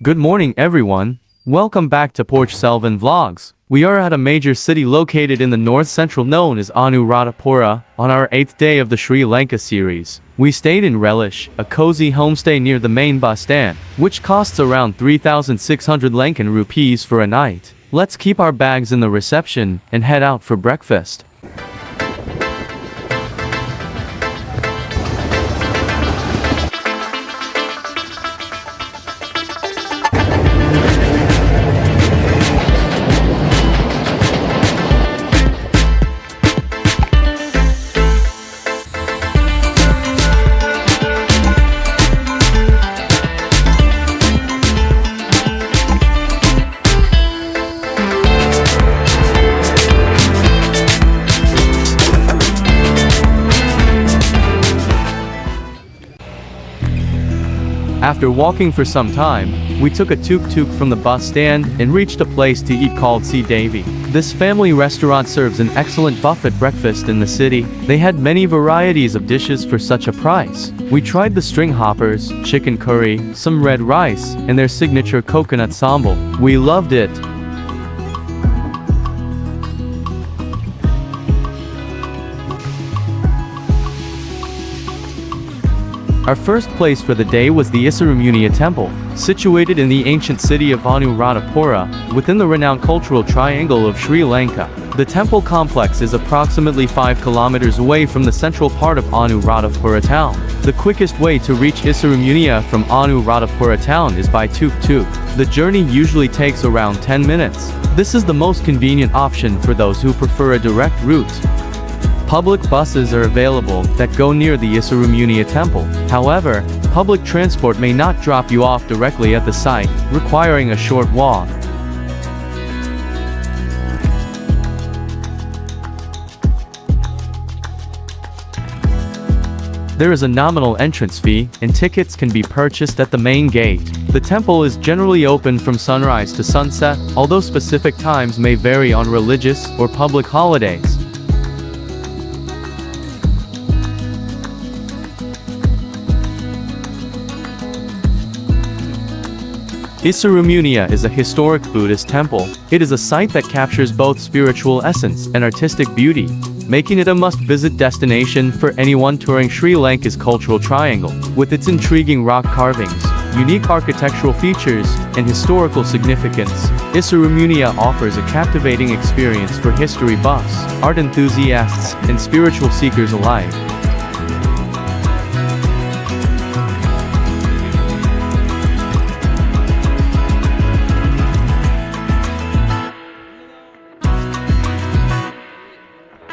Good morning everyone. Welcome back to Porchselvanvlogs. We are at a major city located in the north central known as Anuradhapura, on our 8th day of the Sri Lanka series. We stayed in Relish, a cozy homestay near the main bus stand, which costs around 3,600 Lankan rupees for a night. Let's keep our bags in the reception and head out for breakfast. After walking for some time, we took a tuk-tuk from the bus stand and reached a place to eat called Sri Devi. This family restaurant serves an excellent buffet breakfast in the city. They had many varieties of dishes for such a price. We tried the string hoppers, chicken curry, some red rice, and their signature coconut sambal. We loved it. Our first place for the day was the Isaramuniya Temple, situated in the ancient city of Anuradhapura, within the renowned cultural triangle of Sri Lanka. The temple complex is approximately 5 kilometers away from the central part of Anuradhapura town. The quickest way to reach Isaramuniya from Anuradhapura town is by tuk-tuk. The journey usually takes around 10 minutes. This is the most convenient option for those who prefer a direct route. Public buses are available that go near the Isaramuniya temple. However, public transport may not drop you off directly at the site, requiring a short walk. There is a nominal entrance fee, and tickets can be purchased at the main gate. The temple is generally open from sunrise to sunset, although specific times may vary on religious or public holidays. Isaramuniya is a historic Buddhist temple. It is a site that captures both spiritual essence and artistic beauty, making it a must-visit destination for anyone touring Sri Lanka's cultural triangle. With its intriguing rock carvings, unique architectural features, and historical significance, Isaramuniya offers a captivating experience for history buffs, art enthusiasts, and spiritual seekers alike.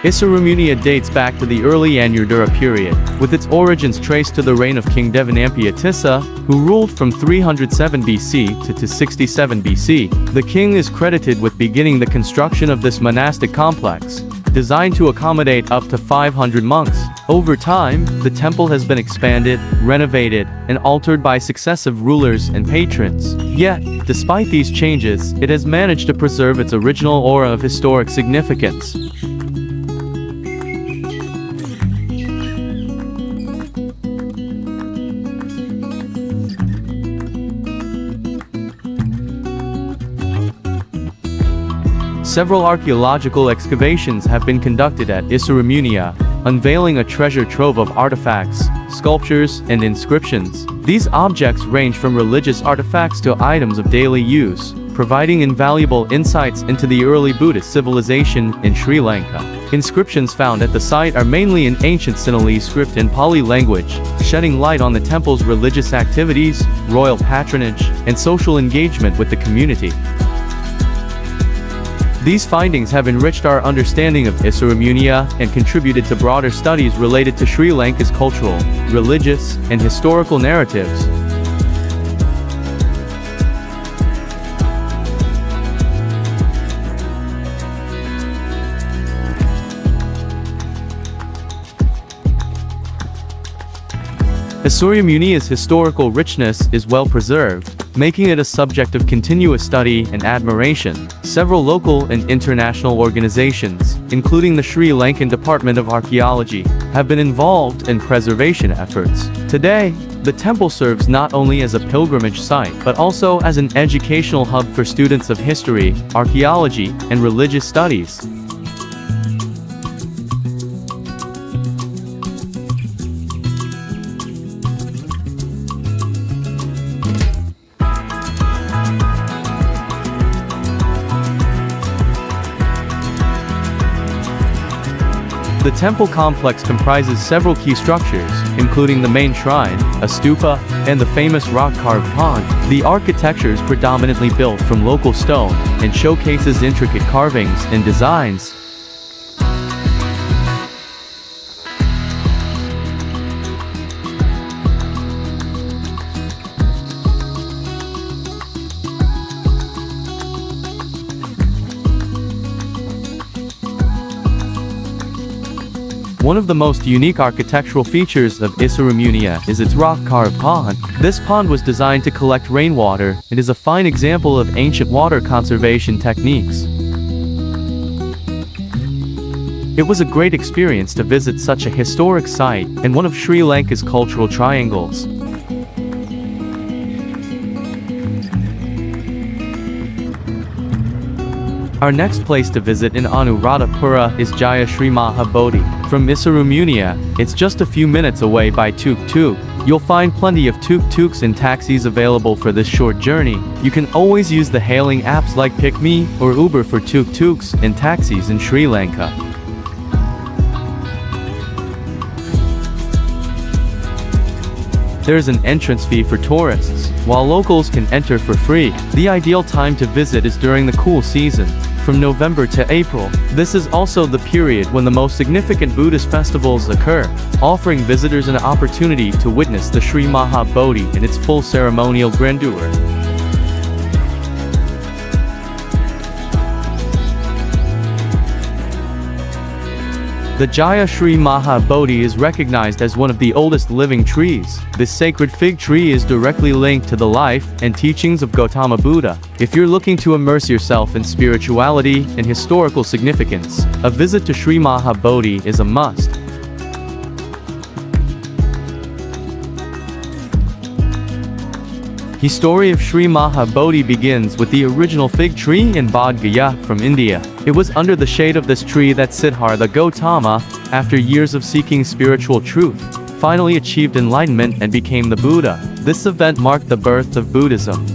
Isaramuniya dates back to the early Anuradhapura period, with its origins traced to the reign of King Devanampiya Tissa, who ruled from 307 BC to 267 BC. The king is credited with beginning the construction of this monastic complex, designed to accommodate up to 500 monks. Over time, the temple has been expanded, renovated, and altered by successive rulers and patrons. Yet, despite these changes, it has managed to preserve its original aura of historic significance. Several archaeological excavations have been conducted at Isaramuniya, unveiling a treasure trove of artifacts, sculptures, and inscriptions. These objects range from religious artifacts to items of daily use, providing invaluable insights into the early Buddhist civilization in Sri Lanka. Inscriptions found at the site are mainly in ancient Sinhalese script and Pali language, shedding light on the temple's religious activities, royal patronage, and social engagement with the community. These findings have enriched our understanding of Isaramuniya and contributed to broader studies related to Sri Lanka's cultural, religious, and historical narratives. Isaramuniya's historical richness is well preserved, making it a subject of continuous study and admiration. Several local and international organizations, including the Sri Lankan Department of Archaeology, have been involved in preservation efforts. Today, The temple serves not only as a pilgrimage site but also as an educational hub for students of history, archaeology, and religious studies. The temple complex comprises several key structures, including the main shrine, a stupa, and the famous rock-carved pond. The architecture is predominantly built from local stone and showcases intricate carvings and designs. One of the most unique architectural features of Isaramunia is its rock-carved pond. This pond was designed to collect rainwater and is a fine example of ancient water conservation techniques. It was a great experience to visit such a historic site and one of Sri Lanka's cultural triangles. Our next place to visit in Anuradhapura is Jaya Sri Maha Bodhi. From Isaramunia, it's just a few minutes away by tuk-tuk. You'll find plenty of tuk-tuks and taxis available for this short journey. You can always use the hailing apps like PickMe or Uber for tuk-tuks and taxis in Sri Lanka. There is an entrance fee for tourists, while locals can enter for free. The ideal time to visit is during the cool season, from November to April. This is also the period when the most significant Buddhist festivals occur, offering visitors an opportunity to witness the Sri Maha Bodhi in its full ceremonial grandeur. The Jaya Sri Maha Bodhi is recognized as one of the oldest living trees. This sacred fig tree is directly linked to the life and teachings of Gautama Buddha. If you're looking to immerse yourself in spirituality and historical significance, a visit to Sri Maha Bodhi is a must. The story of Sri Maha Bodhi begins with the original fig tree in Bodh Gaya from India. It was under the shade of this tree that Siddhartha Gautama, after years of seeking spiritual truth, finally achieved enlightenment and became the Buddha. This event marked the birth of Buddhism.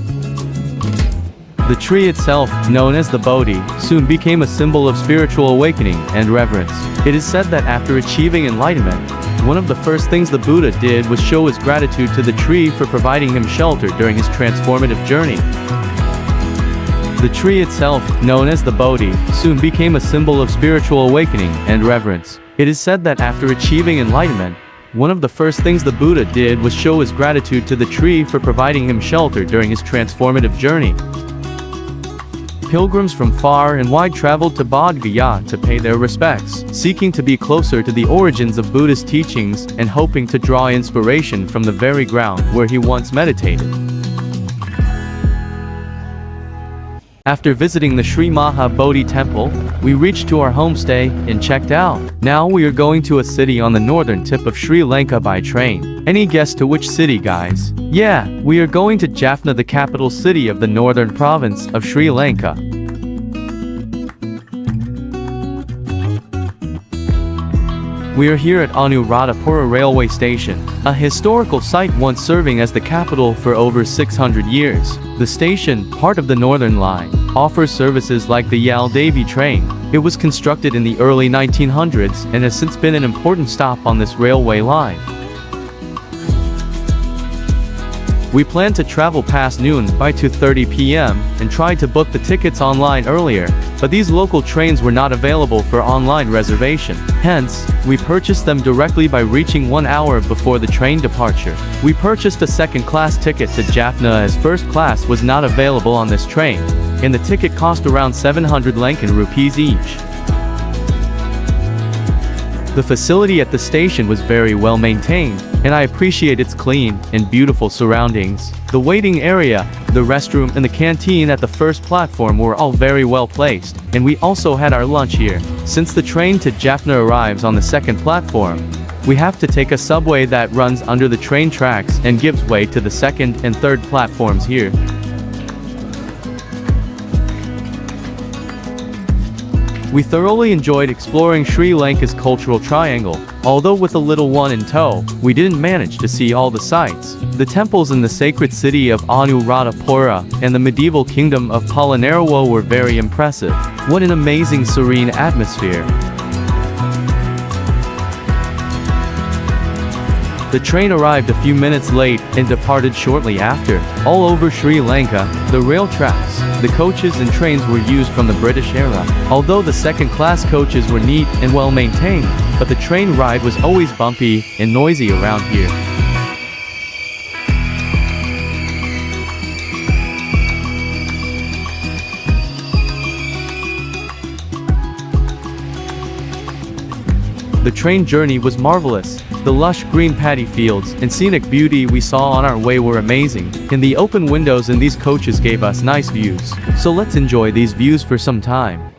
The tree itself, known as the Bodhi, soon became a symbol of spiritual awakening and reverence. It is said that after achieving enlightenment, one of the first things the Buddha did was show his gratitude to the tree for providing him shelter during his transformative journey. The tree itself, known as the Bodhi, soon became a symbol of spiritual awakening and reverence. It is said that after achieving enlightenment, one of the first things the Buddha did was show his gratitude to the tree for providing him shelter during his transformative journey. Pilgrims from far and wide traveled to Bodh Gaya to pay their respects, seeking to be closer to the origins of Buddhist teachings and hoping to draw inspiration from the very ground where he once meditated. After visiting the Sri Maha Bodhi temple, we reached to our homestay and checked out. Now we are going to a city on the northern tip of Sri Lanka by train. Any guess to which city, guys? Yeah, we are going to Jaffna, the capital city of the northern province of Sri Lanka. We are here at Anuradhapura railway station, a historical site once serving as the capital for over 600 years. The station, part of the Northern Line, offers services like the Yaldavi train. It was constructed in the early 1900s and has since been an important stop on this railway line. We planned to travel past noon by 2:30 p.m. and tried to book the tickets online earlier, but these local trains were not available for online reservation. Hence, we purchased them directly by reaching 1 hour before the train departure. We purchased a second-class ticket to Jaffna as first class was not available on this train, and the ticket cost around 700 Lankan rupees each. The facility at the station was very well maintained, and I appreciate its clean and beautiful surroundings. The waiting area, the restroom, and the canteen at the first platform were all very well placed, and we also had our lunch here. Since the train to Jaffna arrives on the second platform, we have to take a subway that runs under the train tracks and gives way to the second and third platforms here. We thoroughly enjoyed exploring Sri Lanka's cultural triangle. Although with a little one in tow, we didn't manage to see all the sights. The temples in the sacred city of Anuradhapura and the medieval kingdom of Polonnaruwa were very impressive. What an amazing serene atmosphere. The train arrived a few minutes late and departed shortly after. All over Sri Lanka, the rail tracks, the coaches and trains were used from the British era. Although the second-class coaches were neat and well maintained, but the train ride was always bumpy and noisy around here. The train journey was marvelous. The lush green paddy fields and scenic beauty we saw on our way were amazing, and the open windows in these coaches gave us nice views. So let's enjoy these views for some time.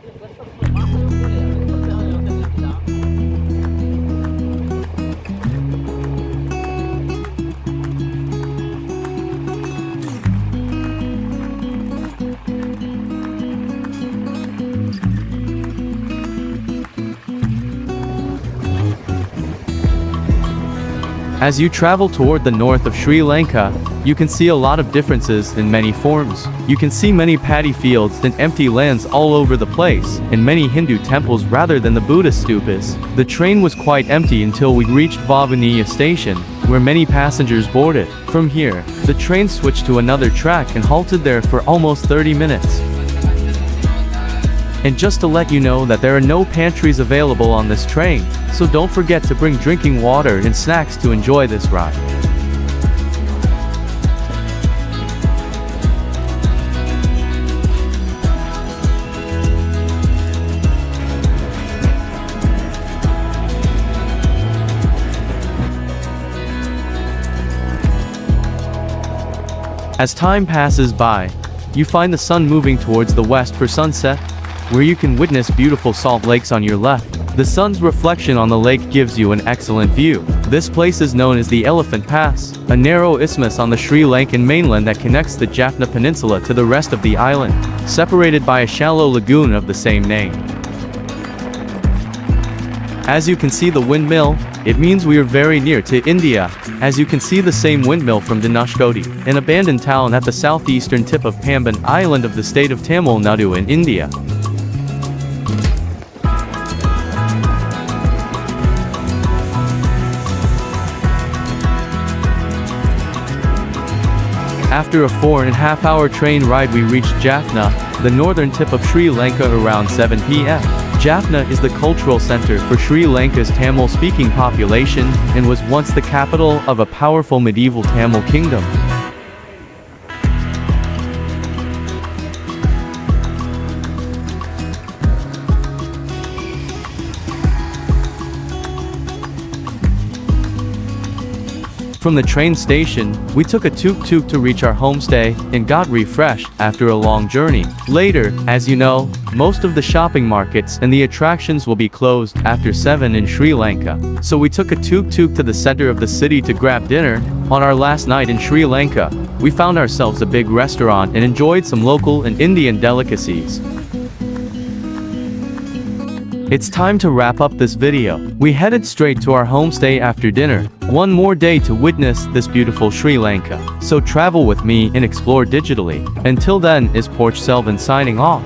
As you travel toward the north of Sri Lanka, you can see a lot of differences in many forms. You can see many paddy fields and empty lands all over the place, and many Hindu temples rather than the Buddhist stupas. The train was quite empty until we reached Vavuniya station, where many passengers boarded. From here, the train switched to another track and halted there for almost 30 minutes. And just to let you know that there are no pantries available on this train, so don't forget to bring drinking water and snacks to enjoy this ride. As time passes by, you find the sun moving towards the west for sunset, where you can witness beautiful salt lakes on your left. The sun's reflection on the lake gives you an excellent view. This place is known as the Elephant Pass, a narrow isthmus on the Sri Lankan mainland that connects the Jaffna Peninsula to the rest of the island, separated by a shallow lagoon of the same name. As you can see the windmill, it means we are very near to India, as you can see the same windmill from Dhanushkodi, an abandoned town at the southeastern tip of Pamban Island of the state of Tamil Nadu in India. After a 4.5-hour train ride we reached Jaffna, the northern tip of Sri Lanka around 7 p.m. Jaffna is the cultural center for Sri Lanka's Tamil-speaking population and was once the capital of a powerful medieval Tamil kingdom. From the train station, we took a tuk-tuk to reach our homestay and got refreshed after a long journey. Later, as you know, most of the shopping markets and the attractions will be closed after 7 in Sri Lanka. So we took a tuk-tuk to the center of the city to grab dinner. On our last night in Sri Lanka, we found ourselves a big restaurant and enjoyed some local and Indian delicacies. It's time to wrap up this video. We headed straight to our homestay after dinner. One more day to witness this beautiful Sri Lanka. So travel with me and explore digitally. Until then, is Porchselvan signing off.